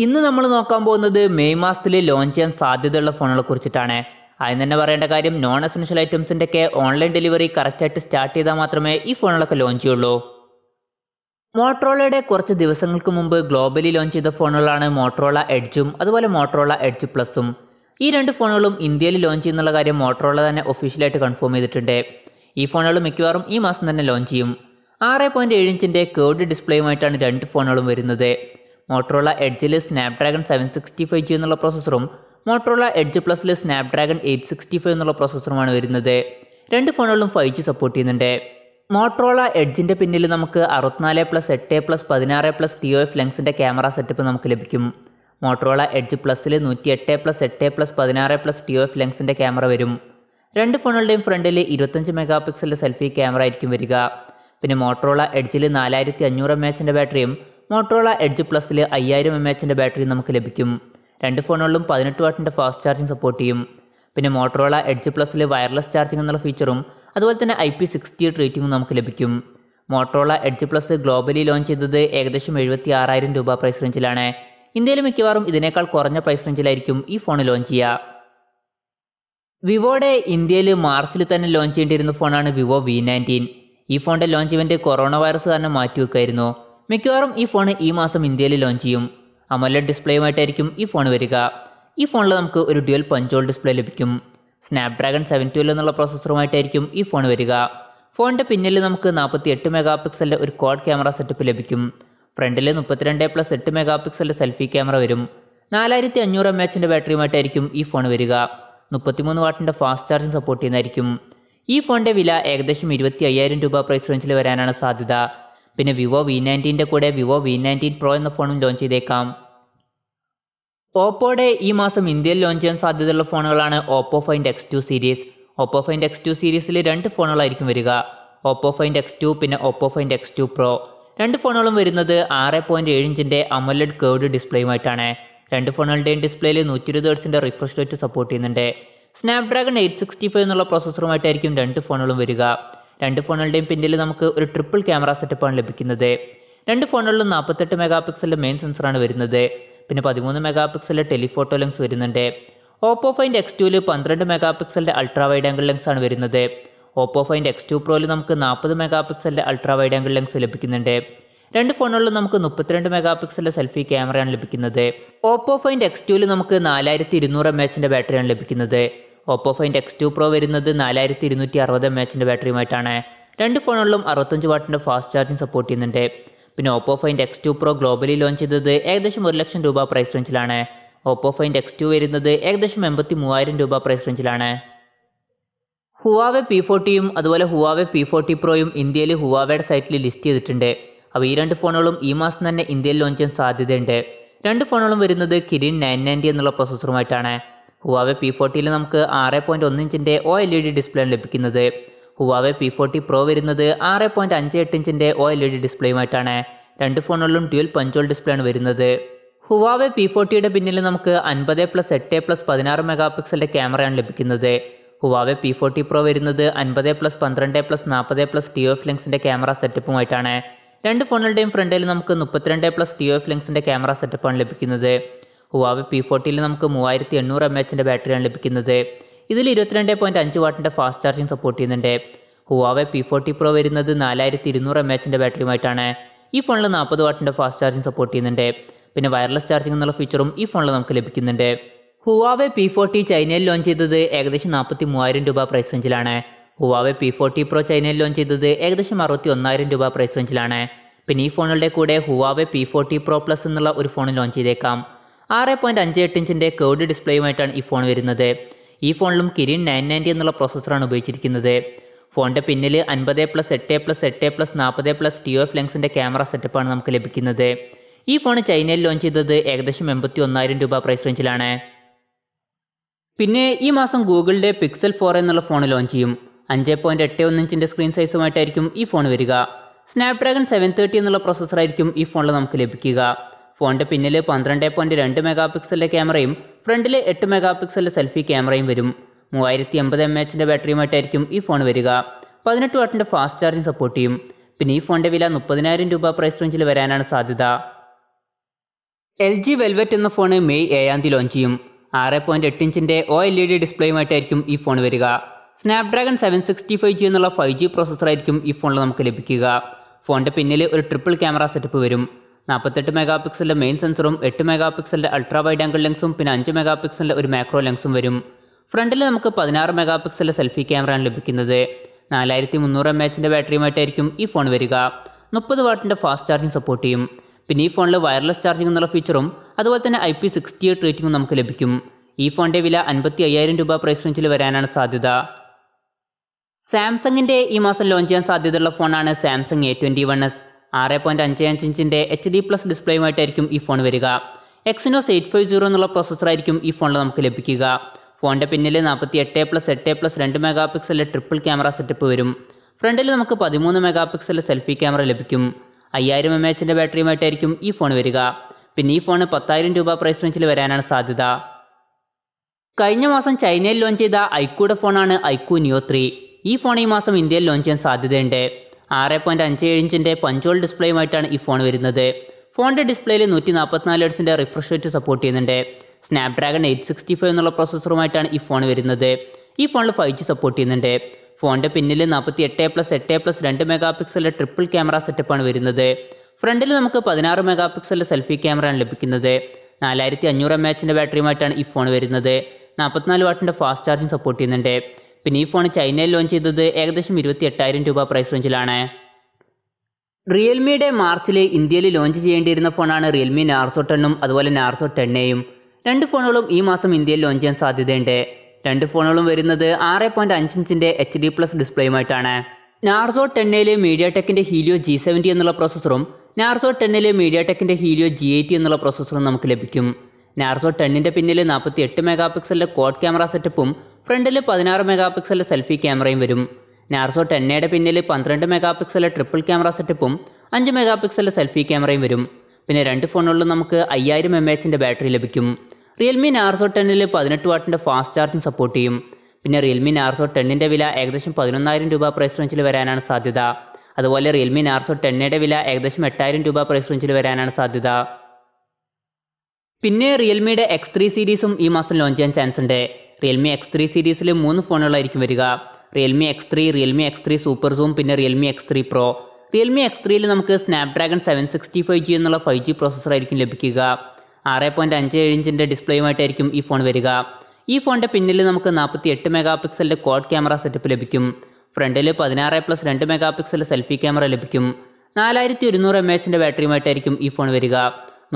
ഇന്ന് നമ്മൾ നോക്കാൻ പോകുന്നത് മെയ് മാസത്തിൽ ലോഞ്ച് ചെയ്യാൻ സാധ്യതയുള്ള ഫോണുകളെ കുറിച്ചിട്ടാണ്. അതിന് തന്നെ പറയേണ്ട കാര്യം, നോൺ എസെൻഷ്യൽ ഐറ്റംസിൻ്റെ ഒക്കെ ഓൺലൈൻ ഡെലിവറി കറക്റ്റായിട്ട് സ്റ്റാർട്ട് ചെയ്താൽ മാത്രമേ ഈ ഫോണുകളൊക്കെ ലോഞ്ച് ചെയ്യുള്ളൂ. മോട്ടറോളയുടെ കുറച്ച് ദിവസങ്ങൾക്ക് മുമ്പ് ഗ്ലോബലി ലോഞ്ച് ചെയ്ത ഫോണുകളാണ് മോട്ടറോള എഡ്ജും അതുപോലെ മോട്ടറോള എഡ്ജ് പ്ലസും. ഈ രണ്ട് ഫോണുകളും ഇന്ത്യയിൽ ലോഞ്ച് ചെയ്യുന്നുള്ള കാര്യം മോട്ടറോള തന്നെ ഒഫീഷ്യലായിട്ട് കൺഫേം ചെയ്തിട്ടുണ്ട്. ഈ ഫോണുകൾ മിക്കവാറും ഈ മാസം തന്നെ ലോഞ്ച് ചെയ്യും. 6.7 ഇഞ്ചിൻ്റെ കേർഡ് ഡിസ്പ്ലേയുമായിട്ടാണ് രണ്ട് ഫോണുകളും വരുന്നത്. മോട്ടറോള എഡ്ജിൽ സ്നാപ്ഡ്രാഗൺ 765G എന്നുള്ള പ്രോസസ്സറും മോട്ടറോള എഡ്ജ് പ്ലസിൽ സ്നാപ്ഡ്രാഗൺ 865 എന്നുള്ള പ്രോസസ്സറുമാണ് വരുന്നത്. രണ്ട് ഫോണുകളും 5G സപ്പോർട്ട് ചെയ്യുന്നുണ്ട്. മോട്ടറോള എഡ്ജിൻ്റെ പിന്നിൽ നമുക്ക് 64+8+16+ TOF ലെൻസിൻ്റെ ക്യാമറ സെറ്റപ്പ് നമുക്ക് ലഭിക്കും. മോട്ടറോള എഡ്ജ് പ്ലസിൽ 108+8+16+ TOF ലെൻസിൻ്റെ ക്യാമറ വരും. രണ്ട് ഫോണുകളുടെയും ഫ്രണ്ടിൽ 25 മെഗാ പിക്സലിൻ്റെ സെൽഫി ക്യാമറ ആയിരിക്കും വരിക. പിന്നെ മോട്ടറോള എഡ്ജിൽ 4500 mAh ബാറ്ററിയും മോട്ടറോള എഡ്ജ് പ്ലസിൽ 5000 mAh ബാറ്ററിയും നമുക്ക് ലഭിക്കും. രണ്ട് ഫോണുകളിലും 18 വാട്ടിൻ്റെ ഫാസ്റ്റ് ചാർജിങ് സപ്പോർട്ട് ചെയ്യും. പിന്നെ മോട്ടറോള എഡ്ജ് പ്ലസിൽ വയർലെസ് ചാർജിങ് എന്നുള്ള ഫീച്ചറും അതുപോലെ തന്നെ IP68 റേറ്റിംഗും നമുക്ക് ലഭിക്കും. Motorola edge plus globally launch ചെയ്തത് ഏകദേശം 76,000 രൂപ പ്രൈസ് റേഞ്ചിലാണ്. ഇന്ത്യയിൽ മിക്കവാറും ഇതിനേക്കാൾ കുറഞ്ഞ പ്രൈസ് റേഞ്ചിലായിരിക്കും ഈ ഫോൺ ലോഞ്ച് ചെയ്യുക. വിവോയുടെ ഇന്ത്യയിൽ മാർച്ചിൽ തന്നെ ലോഞ്ച് ചെയ്യേണ്ടിയിരുന്ന ഫോണാണ് വിവോ V19. ഈ ഫോണിൻ്റെ ലോഞ്ച് ഇവന്റ് കൊറോണ വൈറസ് കാരണം മാറ്റിവെക്കായിരുന്നു. മിക്കവാറും ഈ ഫോൺ ഈ മാസം ഇന്ത്യയിൽ ലോഞ്ച് ചെയ്യും. അമോലെഡ് ഡിസ്പ്ലേയുമായിട്ടായിരിക്കും ഈ ഫോൺ വരിക. ഈ ഫോണിൽ നമുക്ക് ഒരു ഡ്യുവൽ പഞ്ചോൾ ഡിസ്പ്ലേ ലഭിക്കും. സ്നാപ്ഡ്രാഗൺ 712 എന്നുള്ള പ്രോസസ്സറുമായിട്ടായിരിക്കും ഈ ഫോൺ വരിക. ഫോണിൻ്റെ പിന്നിൽ നമുക്ക് 48 മെഗാ പിക്സലിൻ്റെ ഒരു ക്വാഡ് ക്യാമറ സെറ്റപ്പ് ലഭിക്കും. ഫ്രണ്ടിൽ 32+8 മെഗാ പിക്സലിൻ്റെ സെൽഫി ക്യാമറ വരും. 4500 mAh ബാറ്ററിയുമായിട്ടായിരിക്കും ഈ ഫോൺ വരിക. 33 വാട്ടിൻ്റെ ഫാസ്റ്റ് ചാർജിങ് സപ്പോർട്ട് ചെയ്യുന്നതായിരിക്കും. ഈ ഫോണിൻ്റെ വില ഏകദേശം 25,000 രൂപ പ്രൈസ് റേഞ്ചിൽ വരാനാണ് സാധ്യത. പിന്നെ വിവോ V19ൻ്റെ കൂടെ വിവോ V19 Pro എന്ന ഫോണും ലോഞ്ച് ചെയ്തേക്കാം. ഓപ്പോയുടെ ഈ മാസം ഇന്ത്യയിൽ ലോഞ്ച് ചെയ്യാൻ സാധ്യതയുള്ള ഫോണുകളാണ് Oppo Find X2 series. Oppo Find X2 സീരീസിൽ രണ്ട് ഫോണുകളായിരിക്കും വരിക. ഓപ്പോ ഫൈൻഡ് X2 പിന്നെ ഓപ്പോ ഫൈൻഡ് X2 Pro. രണ്ട് ഫോണുകളും വരുന്നത് 6.7 ഇഞ്ചിൻ്റെ അമോലെഡ് കേർഡ് ഡിസ്പ്ലേയുമായിട്ടാണ്. രണ്ട് ഫോണുകളുടെയും ഡിസ്പ്ലേയിൽ 120 ഹെർട്സിൻ്റെ റിഫ്രഷ് റേറ്റ് സപ്പോർട്ട് ചെയ്യുന്നുണ്ട്. സ്നാപ്ഡ്രാഗൺ 865 എന്നുള്ള പ്രോസസ്സറുമായിട്ടായിരിക്കും രണ്ട് ഫോണുകളും വരിക. രണ്ട് ഫോണുകളുടെയും പിന്നിൽ നമുക്ക് ഒരു ട്രിപ്പിൾ ക്യാമറ സെറ്റപ്പാണ് ലഭിക്കുന്നത്. രണ്ട് ഫോണുകളിലും 48 മെഗാ പിക്സലിൻ്റെ മെയിൻ സെൻസറാണ് വരുന്നത്. പിന്നെ 13 മെഗാ പിക്സലിൻ്റെ ടെലിഫോട്ടോ ലെൻസ് വരുന്നുണ്ട്. ഓപ്പോ ഫൈൻഡ് X2ൽ 12 മെഗാ പിക്സലിൻ്റെ അൾട്രാ വൈഡ് ആംഗിൾ ലെൻസ് ആണ് വരുന്നത്. ഓപ്പോ ഫൈൻഡ് X2 Proയിൽ നമുക്ക് 40 മെഗാ പിക്സലിൻ്റെ അൾട്രാ വൈഡ് ആംഗിൾ ലെൻസ് ലഭിക്കുന്നുണ്ട്. രണ്ട് ഫോണുകളിലും നമുക്ക് 32 മെഗാ പിക്സലിൻ്റെ സെൽഫി ക്യാമറയാണ് ലഭിക്കുന്നത്. ഓപ്പോ ഫൈൻഡ് X2ൽ നമുക്ക് 4200 mAh ബാറ്ററിയാണ് ലഭിക്കുന്നത്. ഓപ്പോ ഫൈൻഡ് X2 Pro വരുന്നത് 4260 mAh ബാറ്ററിയുമായിട്ടാണ്. രണ്ട് ഫോണുകളിലും 65 വാട്ടിൻ്റെ ഫാസ്റ്റ് ചാർജിങ് സപ്പോർട്ട് ചെയ്യുന്നുണ്ട്. പിന്നെ Oppo Find X2 Pro globally launch ചെയ്തത് ഏകദേശം 1 ലക്ഷം രൂപ പ്രൈസ് റേഞ്ചിലാണ്. ഓപ്പോ ഫൈൻഡ് X2 വരുന്നത് ഏകദേശം 83,000 രൂപ പ്രൈസ് റേഞ്ചിലാണ്. ഹുവാവെ P40യും അതുപോലെ ഹുവാവെ P40 Proയും ഇന്ത്യയിൽ ഹുവാവയുടെ സൈറ്റിൽ ലിസ്റ്റ് ചെയ്തിട്ടുണ്ട്. അപ്പോൾ ഈ രണ്ട് ഫോണുകളും ഈ മാസം തന്നെ ഇന്ത്യയിൽ ലോഞ്ച് ചെയ്യാൻ സാധ്യതയുണ്ട്. രണ്ട് ഫോണുകളും വരുന്നത് കിരിൻ 990 എന്നുള്ള പ്രോസസ്സറുമായിട്ടാണ്. ഹുവാവെ P40യിൽ നമുക്ക് 6.1 ഇഞ്ചിൻ്റെ OLED ഡിസ്പ്ലേയാണ് ലഭിക്കുന്നത്. ഹുവാവെ P40 Pro വരുന്നത് 6.58 ഇഞ്ചിൻ്റെ OLED ഡിസ്പ്ലേയുമായിട്ടാണ്. രണ്ട് ഫോണുകളിലും ഡ്യുവൽ പഞ്ചോൾ ഡിസ്പ്ലേ ആണ് വരുന്നത്. ഹുവാവെ P40യുടെ പിന്നിൽ നമുക്ക് 50+8+16 മെഗാ പിക്സലിൻ്റെ ക്യാമറയാണ് ലഭിക്കുന്നത്. ഹുവാവെ P40 Pro വരുന്നത് 50+12+40+ TOF ലെൻസിൻ്റെ ക്യാമറ സെറ്റപ്പുമായിട്ടാണ്. രണ്ട് ഫോണുകളുടെയും ഫ്രണ്ടിൽ നമുക്ക് 32+ TOF ലെൻസിൻ്റെ ക്യാമറ സെറ്റപ്പാണ് ലഭിക്കുന്നത്. ഹുവാവെ P40യിൽ നമുക്ക് 3800 mAh ബാറ്ററിയാണ് ലഭിക്കുന്നത്. ഇതിൽ 22.5 വാട്ടിൻ്റെ ഫാസ്റ്റ് ചാർജിങ് സപ്പോർട്ട് ചെയ്യുന്നുണ്ട്. ഹുവാവെ P40 Pro വരുന്നത് 4200 mAh ബാറ്ററിയുമായിട്ടാണ്. ഈ ഫോണിൽ 40 വാട്ടിൻ്റെ ഫാസ്റ്റ് ചാർജിങ് സപ്പോർട്ട് ചെയ്യുന്നുണ്ട്. പിന്നെ വയർലെസ് ചാർജിങ് എന്നുള്ള ഫീച്ചറും ഈ ഫോണിൽ നമുക്ക് ലഭിക്കുന്നുണ്ട്. ഹുവാവെ P40 ചൈനയിൽ ലോഞ്ച് ചെയ്തത് ഏകദേശം 43,000 രൂപ പ്രൈസ് റേഞ്ചിലാണ്. ഹുവാവെ P40 Pro ചൈനയിൽ ലോഞ്ച് ചെയ്തത് ഏകദേശം 61,000 രൂപ പ്രൈസ് റേഞ്ചിലാണ്. പിന്നെ ഈ ഫോണുകളുടെ കൂടെ ഹുവാവെ P40 Pro Plus എന്നുള്ള ഒരു ഫോൺ ലോഞ്ച് ചെയ്തേക്കാം. 6.58 ഇഞ്ചിൻ്റെ കേർഡ് ഡിസ്പ്ലേയുമായിട്ടാണ് ഈ ഫോൺ വരുന്നത്. ഈ ഫോണിലും കിരിൻ 990 എന്നുള്ള പ്രോസസ്സറാണ് ഉപയോഗിച്ചിരിക്കുന്നത്. ഫോണിൻ്റെ പിന്നിൽ 50+8+8+40+ TOF ലെൻസിൻ്റെ ക്യാമറ സെറ്റപ്പാണ് നമുക്ക് ലഭിക്കുന്നത്. ഈ ഫോൺ ചൈനയിൽ ലോഞ്ച് ചെയ്തത് ഏകദേശം 81,000 രൂപ പ്രൈസ് റേഞ്ചിലാണ്. പിന്നെ ഈ മാസം ഗൂഗിളിൻ്റെ Pixel 4 എന്നുള്ള ഫോൺ ലോഞ്ച് ചെയ്യും. 5.81 ഇഞ്ചിൻ്റെ സ്ക്രീൻ സൈസുമായിട്ടായിരിക്കും ഈ ഫോൺ വരിക. സ്നാപ്ഡ്രാഗൺ 730 എന്നുള്ള പ്രോസസ്സറായിരിക്കും ഈ ഫോണിൽ നമുക്ക് ലഭിക്കുക. ഫോണിൻ്റെ പിന്നിൽ 12.2 മെഗാ പിക്സലിൻ്റെ ക്യാമറയും ഫ്രണ്ടിൽ 8 മെഗാ പിക്സലിൻ്റെ സെൽഫി ക്യാമറയും വരും. 3080 mAh ബാറ്ററിയുമായിട്ടായിരിക്കും ഈ ഫോൺ വരിക. 18 വാട്ടിൻ്റെ ഫാസ്റ്റ് ചാർജിങ് സപ്പോർട്ട് ചെയ്യും. പിന്നെ ഈ ഫോണിൻ്റെ വില 30,000 രൂപ പ്രൈസ് റേഞ്ചിൽ വരാനാണ് സാധ്യത. LG വെൽവെറ്റ് എന്ന ഫോൺ മെയ് 7 ലോഞ്ച് ചെയ്യും. 6.8 ഇഞ്ചിൻ്റെ OLED ഡിസ്പ്ലേയുമായിട്ടായിരിക്കും ഈ ഫോൺ വരിക. സ്നാപ്ഡ്രാഗൺ 765G എന്നുള്ള 5G പ്രോസസ്സറായിരിക്കും ഈ ഫോണിൽ നമുക്ക് ലഭിക്കുക. ഫോണിൻ്റെ പിന്നിൽ ഒരു ട്രിപ്പിൾ ക്യാമറ സെറ്റപ്പ് വരും. 48 മെഗാ പിക്സലിൻ്റെ മെയിൻ സെൻസറും 8 മെഗാ പിക്സലിൻ്റെ അൾട്രാ വൈഡ് ആംഗിൾ ലെൻസും പിന്നെ 5 മെഗാ പിക്സലിൻ്റെ ഒരു മാക്രോ ലെൻസും വരും. ഫ്രണ്ടിൽ നമുക്ക് 16 മെഗാ പിക്സലിൻ്റെ സെൽഫി ക്യാമറയാണ് ലഭിക്കുന്നത്. 4300 mAh ബാറ്ററിയുമായിട്ടായിരിക്കും ഈ ഫോൺ വരിക. 30 വാട്ടിൻ്റെ ഫാസ്റ്റ് ചാർജിങ് സപ്പോർട്ട് ചെയ്യും. പിന്നെ ഈ ഫോണിൽ വയർലെസ് ചാർജിംഗ് എന്നുള്ള ഫീച്ചറും അതുപോലെ തന്നെ IP68 റേറ്റിംഗും നമുക്ക് ലഭിക്കും. ഈ ഫോണിൻ്റെ വില 55,000 രൂപ പ്രൈസ് റേഞ്ചിൽ വരാനാണ് സാധ്യത. സാംസങ്ങിൻ്റെ ഈ മാസം ലോഞ്ച് ചെയ്യാൻ സാധ്യതയുള്ള ഫോണാണ് സാംസങ് A21s. 6.55 ഇഞ്ചിൻ്റെ HD+ ഡിസ്പ്ലേയുമായിട്ടായിരിക്കും ഈ ഫോൺ വരിക. Exynos 850 എന്നുള്ള പ്രോസസ്സറായിരിക്കും ഈ ഫോണിൽ നമുക്ക് ലഭിക്കുക. ഫോണിൻ്റെ പിന്നിൽ 48+8+ 2 മെഗാ പിക്സലിൻ്റെ ട്രിപ്പിൾ ക്യാമറ സെറ്റപ്പ് വരും. ഫ്രണ്ടിൽ നമുക്ക് 13 മെഗാ പിക്സലിൻ്റെ സെൽഫി ക്യാമറ ലഭിക്കും. 5000 mAh ബാറ്ററിയുമായിട്ടായിരിക്കും ഈ ഫോൺ വരിക. പിന്നെ ഈ ഫോൺ 10,000 രൂപ പ്രൈസ് റേഞ്ചിൽ വരാനാണ് സാധ്യത. കഴിഞ്ഞ മാസം ചൈനയിൽ ലോഞ്ച് ചെയ്ത ഐക്യൂയുടെ ഫോണാണ് ഐക്യൂ നിയോ 3. ഈ ഫോൺ ഈ മാസം ഇന്ത്യയിൽ ലോഞ്ച് ചെയ്യാൻ സാധ്യതയുണ്ട്. 6.57 ഇഞ്ചിൻ്റെ പഞ്ചോൾ ഡിസ്പ്ലേയുമായിട്ടാണ് ഈ ഫോൺ വരുന്നത്. ഫോണിൻ്റെ ഡിസ്പ്ലേയിൽ 144 Hz റിഫ്രഷ് റേറ്റ് സപ്പോർട്ട് ചെയ്യുന്നുണ്ട്. സ്നാപ്ഡ്രാഗൺ 865 എന്നുള്ള പ്രോസസ്സറുമായിട്ടാണ് ഈ ഫോൺ വരുന്നത്. ഈ ഫോണിൽ 5G സപ്പോർട്ട് ചെയ്യുന്നുണ്ട്. ഫോണിൻ്റെ പിന്നിൽ 48+8+ 2 മെഗാ പിക്സലിൻ്റെ ട്രിപ്പിൾ ക്യാമറ സെറ്റപ്പാണ് വരുന്നത്. ഫ്രണ്ടിൽ നമുക്ക് 16 മെഗാ പിക്സലിൻ്റെ സെൽഫി ക്യാമറയാണ് ലഭിക്കുന്നത്. 4500 mAh ബാറ്ററിയുമായിട്ടാണ് ഈ ഫോൺ വരുന്നത്. 44 വാട്ടിൻ്റെ ഫാസ്റ്റ് ചാർജിങ് സപ്പോർട്ട് ചെയ്യുന്നുണ്ട്. പിന്നെ ഈ ഫോൺ ചൈനയിൽ ലോഞ്ച് ചെയ്തത് ഏകദേശം 28,000 രൂപ പ്രൈസ് റേഞ്ചിലാണ്. റിയൽമിയുടെ മാർച്ചിൽ ഇന്ത്യയിൽ ലോഞ്ച് ചെയ്യേണ്ടിയിരുന്ന ഫോണാണ് റിയൽമി നാർസോ 10ഉം അതുപോലെ നാർസോ 10Aയും. രണ്ട് ഫോണുകളും ഈ മാസം ഇന്ത്യയിൽ ലോഞ്ച് ചെയ്യാൻ സാധ്യതയുണ്ട്. രണ്ട് ഫോണുകളും വരുന്നത് 6.5 ഇഞ്ചിൻ്റെ HD+ ഡിസ്പ്ലേയുമായിട്ടാണ്. നാർസോ 10Aയിൽ മീഡിയാടെക്കിൻ്റെ ഹീലിയോ G70 എന്നുള്ള പ്രോസസ്സറും നാർസോ 10Aയിൽ മീഡിയാടെക്കിൻ്റെ ഹീലിയോ G80 എന്നുള്ള പ്രോസസ്സറും നമുക്ക് ലഭിക്കും. നാർസോ 10ൻ്റെ പിന്നിൽ 48 മെഗാ പിക്സലിൻ്റെ ക്വാഡ് ക്യാമറ സെറ്റപ്പും ഫ്രണ്ടിൽ 16 മെഗാ പിക്സലിൻ്റെ സെൽഫി ക്യാമറയും വരും. നാർസോ 10Aയുടെ പിന്നിൽ 12 മെഗാ പിക്സലിൻ്റെ ട്രിപ്പിൾ ക്യാമറ സെറ്റപ്പും 5 മെഗാ പിക്സലിൻ്റെ സെൽഫി ക്യാമറയും വരും. പിന്നെ രണ്ട് ഫോണുകളിലും നമുക്ക് 5000 mAh ബാറ്ററി ലഭിക്കും. റിയൽമി നാർസോ 10ൽ 18 വാട്ടിൻ്റെ ഫാസ്റ്റ് ചാർജിങ് സപ്പോർട്ട് ചെയ്യും. പിന്നെ റിയൽമി നാർസോ 10ൻ്റെ വില ഏകദേശം 11,000 രൂപ പ്രൈസ് റേഞ്ചിൽ വരാനാണ് സാധ്യത. അതുപോലെ റിയൽമി നാർസോ 10Aയുടെ വില ഏകദേശം 8,000 രൂപ പ്രൈസ് റേഞ്ചിൽ വരാനാണ് സാധ്യത. പിന്നെ റിയൽമിയുടെ X3 സീരീസും ഈ മാസം ലോഞ്ച് ചെയ്യാൻ ചാൻസ് ഉണ്ട്. റിയൽമി X3 സീരീസിൽ 3 ഫോണുകളായിരിക്കും വരിക. Realme X3, Realme X3 super zoom പിന്നെ റിയൽമി X3 Pro. റിയൽമി X3യിൽ നമുക്ക് സ്നാപ്ഡ്രാഗൺ 765G എന്നുള്ള 5G പ്രോസസ്സറായിരിക്കും ലഭിക്കുക. 6.57 ഇഞ്ചിൻ്റെ ഡിസ്പ്ലേയുമായിട്ടായിരിക്കും ഈ ഫോൺ വരിക. ഈ ഫോണിൻ്റെ പിന്നിൽ നമുക്ക് 48 മെഗാ പിക്സലിൻ്റെ ക്വാഡ് ക്യാമറ സെറ്റപ്പ് ലഭിക്കും. ഫ്രണ്ടിൽ 16+2 മെഗാ പിക്സലിൻ്റെ സെൽഫി ക്യാമറ ലഭിക്കും. 4100 mAh ബാറ്ററിയുമായിട്ടായിരിക്കും ഈ ഫോൺ വരിക.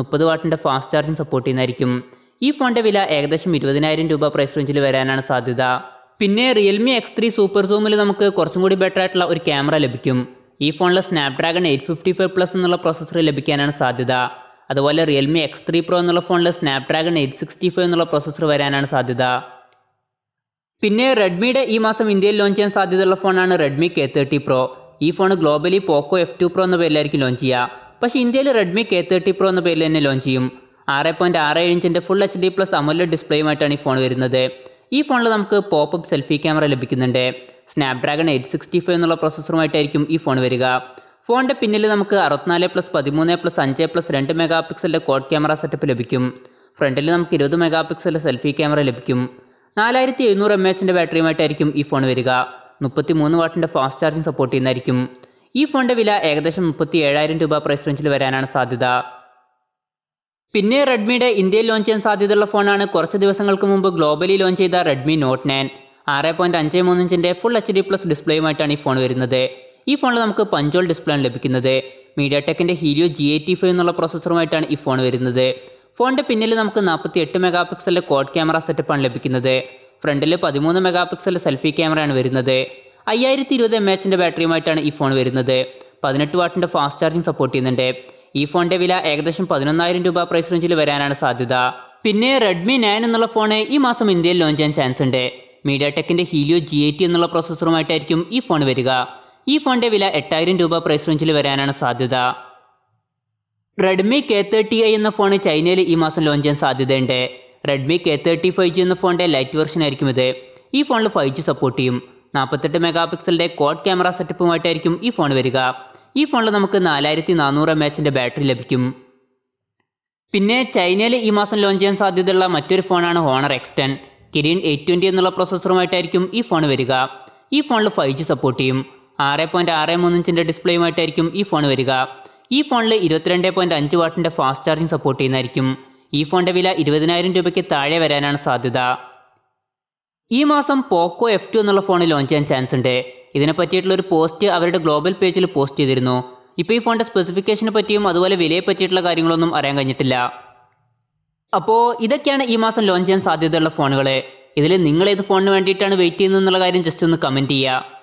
30 വാട്ടിൻ്റെ ഫാസ്റ്റ് ചാർജിങ് സപ്പോർട്ട് ചെയ്യുന്നതായിരിക്കും. ഈ ഫോണിൻ്റെ വില ഏകദേശം 20,000 രൂപ പ്രൈസ് റേഞ്ചിൽ വരാനാണ് സാധ്യത. പിന്നെ റിയൽമി X3 സൂപ്പർ സൂമിൽ നമുക്ക് കുറച്ചും കൂടി ബെറ്റർ ആയിട്ടുള്ള ഒരു ക്യാമറ ലഭിക്കും. ഈ ഫോണിൽ സ്നാപ്ഡ്രാഗൺ 855+ എന്നുള്ള പ്രോസസ്സർ ലഭിക്കാനാണ് സാധ്യത. അതുപോലെ റിയൽമി X3 Pro എന്നുള്ള ഫോണിൽ സ്നാപ്ഡ്രാഗൺ 865 എന്നുള്ള പ്രോസസ്സർ വരാനാണ് സാധ്യത. പിന്നെ റെഡ്മിയുടെ ഈ മാസം ഇന്ത്യയിൽ ലോഞ്ച് ചെയ്യാൻ സാധ്യതയുള്ള ഫോണാണ് റെഡ്മി K30 Pro. ഈ ഫോൺ ഗ്ലോബലി പോക്കോ F2 Pro എന്ന പേരിലായിരിക്കും ലോഞ്ച് ചെയ്യുക. പക്ഷേ ഇന്ത്യയിൽ റെഡ്മി K30 Pro എന്ന പേരിൽ തന്നെ ലോഞ്ച് ചെയ്യും. 6.67 ഇഞ്ചിൻ്റെ ഫുൾ HD+ AMOLED ഡിസ്പ്ലേയുമായിട്ടാണ് ഈ ഫോൺ വരുന്നത്. ഈ ഫോണിൽ നമുക്ക് പോപ്പപ്പ് സെൽഫി ക്യാമറ ലഭിക്കുന്നുണ്ട്. സ്നാപ്ഡ്രാഗൺ 865 എന്നുള്ള പ്രോസസ്സറുമായിട്ടായിരിക്കും ഈ ഫോൺ വരിക. ഫോണിൻ്റെ പിന്നിൽ നമുക്ക് 64+13+5+2 മെഗാ പിക്സലിൻ്റെ ക്വാഡ് ക്യാമറ സെറ്റപ്പ് ലഭിക്കും. ഫ്രണ്ടിൽ നമുക്ക് 20 മെഗാ പിക്സലിൻ്റെ സെൽഫി ക്യാമറ ലഭിക്കും. 4700 mAh ബാറ്ററിയുമായിട്ടായിരിക്കും ഈ ഫോൺ വരിക. 33 വാട്ടിൻ്റെ ഫാസ്റ്റ് ചാർജിങ് സപ്പോർട്ട് ചെയ്യുന്നതായിരിക്കും. ഈ ഫോണിൻ്റെ വില ഏകദേശം 37,000 രൂപ പ്രൈസ് റേഞ്ചിൽ വരാനാണ് സാധ്യത. പിന്നെ റെഡ്മിയുടെ ഇന്ത്യയിൽ ലോഞ്ച് ചെയ്യാൻ സാധ്യതയുള്ള ഫോണാണ് കുറച്ച് ദിവസങ്ങൾക്ക് മുമ്പ് ഗ്ലോബലി ലോഞ്ച് ചെയ്ത റെഡ്മി നോട്ട് 9. 6.53 ഇഞ്ചിൻ്റെ ഫുൾ HD+ ഡിസ്പ്ലേയുമായിട്ടാണ് ഈ ഫോൺ വരുന്നത്. ഈ ഫോണിൽ നമുക്ക് പഞ്ചോൾ ഡിസ്പ്ലേയാണ് ലഭിക്കുന്നത്. മീഡിയാടെക്കിൻ്റെ ഹീലിയോ G85 എന്നുള്ള പ്രോസസ്സറുമായിട്ടാണ് ഈ ഫോൺ വരുന്നത്. ഫോണിൻ്റെ പിന്നിൽ നമുക്ക് 48 മെഗാ പിക്സലിൻ്റെ ക്വാഡ് ക്യാമറ സെറ്റപ്പാണ് ലഭിക്കുന്നത്. ഫ്രണ്ടിൽ 13 മെഗാ പിക്സലിൻ്റെ സെൽഫി ക്യാമറയാണ് വരുന്നത്. 5020 mAh ബാറ്ററിയുമായിട്ടാണ് ഈ ഫോൺ വരുന്നത്. 18 വാട്ടിൻ്റെ ഫാസ്റ്റ് ചാർജിങ് സപ്പോർട്ട് ചെയ്യുന്നുണ്ട്. ഈ ഫോണിൻ്റെ വില ഏകദേശം 11,000 രൂപ പ്രൈസ് റേഞ്ചിൽ വരാനാണ് സാധ്യത. പിന്നെ റെഡ്മി 9 എന്നുള്ള ഫോൺ ഈ മാസം ഇന്ത്യയിൽ ലോഞ്ച് ചെയ്യാൻ ചാൻസ് ഉണ്ട്. മീഡിയാടെക്കിൻ്റെ ഹീലിയോ G80 എന്നുള്ള പ്രോസസ്സറുമായിട്ടായിരിക്കും ഈ ഫോൺ വരിക. ഈ ഫോണിൻ്റെ വില 8,000 രൂപ പ്രൈസ് റേഞ്ചിൽ വരാനാണ് സാധ്യത. റെഡ്മി K30i എന്ന ഫോൺ ചൈനയിൽ ഈ മാസം ലോഞ്ച് ചെയ്യാൻ സാധ്യതയുണ്ട്. റെഡ്മി K30 എന്ന ഫോണിൻ്റെ ലൈറ്റ് വെർഷൻ ആയിരിക്കും ഇത്. ഈ ഫോണിൽ 5G സപ്പോർട്ട് ചെയ്യും. 48 മെഗാ പിക്സലിൻ്റെ ക്വാഡ് ക്യാമറ സെറ്റപ്പുമായിട്ടായിരിക്കും ഈ ഫോൺ വരിക. ഈ ഫോണിൽ നമുക്ക് 4400 mAh ബാറ്ററി ലഭിക്കും. പിന്നെ ചൈനയിൽ ഈ മാസം ലോഞ്ച് ചെയ്യാൻ സാധ്യതയുള്ള മറ്റൊരു ഫോണാണ് ഹോണർ X10. കിരിൻ 820 എന്നുള്ള പ്രൊസസ്സറുമായിട്ടായിരിക്കും ഈ ഫോൺ വരിക. ഈ ഫോണിൽ 5G സപ്പോർട്ട് ചെയ്യും. 6.63 ഇഞ്ചിൻ്റെ ഡിസ്പ്ലേയുമായിട്ടായിരിക്കും ഈ ഫോൺ വരിക. ഈ ഫോണിൽ 22.5 വാട്ടിൻ്റെ ഫാസ്റ്റ് ചാർജിങ് സപ്പോർട്ട് ചെയ്യുന്നതായിരിക്കും. ഈ ഫോണിൻ്റെ വില 20,000 രൂപയ്ക്ക് താഴെ വരാനാണ് സാധ്യത. ഈ മാസം പോക്കോ F2 എന്നുള്ള ഫോൺ ലോഞ്ച് ചെയ്യാൻ ചാൻസ് ഉണ്ട്. ഇതിനെ പറ്റിയിട്ടുള്ള ഒരു പോസ്റ്റ് അവരുടെ ഗ്ലോബൽ പേജിൽ പോസ്റ്റ് ചെയ്തിരുന്നു. ഇപ്പോൾ ഈ ഫോണിൻ്റെ സ്പെസിഫിക്കേഷനെ പറ്റിയും അതുപോലെ വിലയെ പറ്റിയിട്ടുള്ള കാര്യങ്ങളൊന്നും അറിയാൻ കഴിഞ്ഞിട്ടില്ല. അപ്പോൾ ഇതൊക്കെയാണ് ഈ മാസം ലോഞ്ച് ചെയ്യാൻ സാധ്യതയുള്ള ഫോണുകൾ. ഇതിൽ നിങ്ങൾ ഏത് ഫോണിന് വേണ്ടിയിട്ടാണ് വെയിറ്റ് ചെയ്യുന്നത് എന്നുള്ള കാര്യം ജസ്റ്റ് ഒന്ന് കമൻറ്റ് ചെയ്യുക.